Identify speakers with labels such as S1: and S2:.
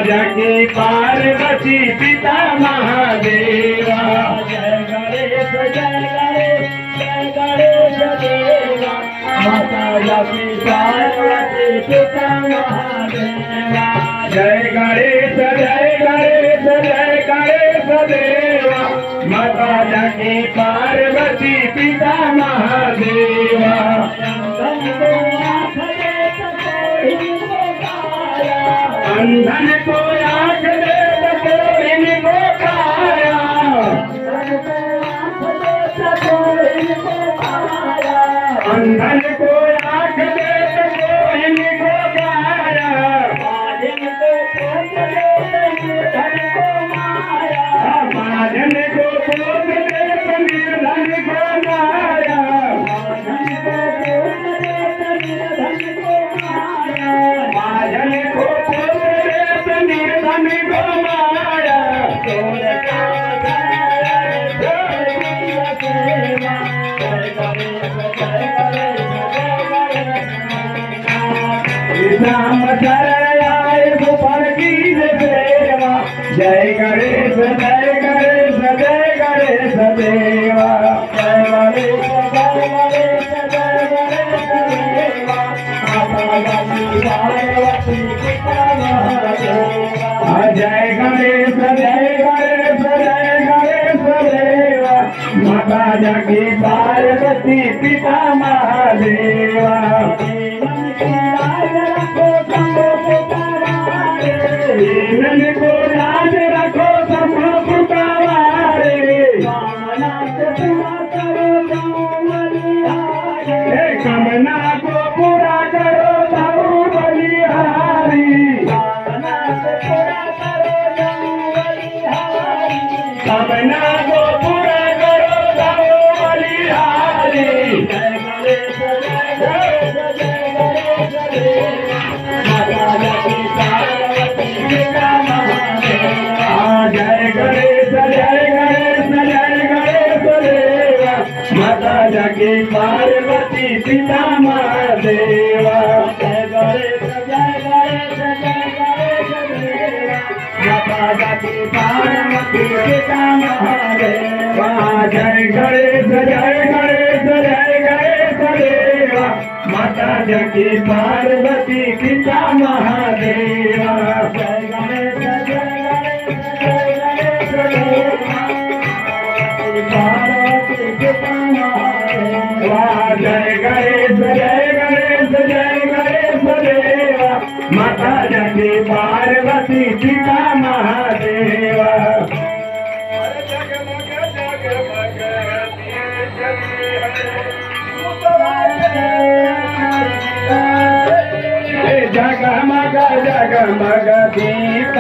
S1: जाकी पार्वती पिता महादेवा। जय गणेश जय गणेश जय गणेश देवा, माता जाकी पार्वती पिता महादेवा। जय गणेश जय गणेश जय गणेश देवा, माता जाकी पार्वती पिता महादेवा। अंधन को आँख दे तो इनको काया, अंधन को आँख दे तो इनको काया, महाजन को खोज दे तो निर्धन को माया, महाजन को नाम शरणाय गोपाल की सेवा। जय गणेश जय गणेश जय गणेश देवा। जय गणेश जय गणेश जय गणेश देवा, माता जाकी पार्वती पिता महादेवा। जय गणेश जय गणेश जय गणेश देवा, माता जाकी पार्वती पिता महादेवा। जीवन को लाज रखो सब पुकारे, कामना को पूरा करो जाऊ बलिहारी, कामना को पूरा करो जाऊ बलिहारी। जय गणेश जय गणेश जय गणेश देवा, माता जाकी पार्वती पिता महादेवा। जय गणेश जय गणेश जय गणेश देवा, माता जाकी पार्वती पिता महादेवा। जय गणेश जय गणेश जय गणेश देवा, माता जाकी पार्वती पिता महादेवा। जय गणेश जय गणेश जय गणेश देवा, माता जाकी पार्वती पिता महादेवा। जय गणेश जय गणेश जय गणेश देवा, पार्वती पिता महादेवा। जय गणेश जय गणेश जय गणेश देवा, माता जाकी पार्वती पिता महादेवा। जगमग जगमग दीप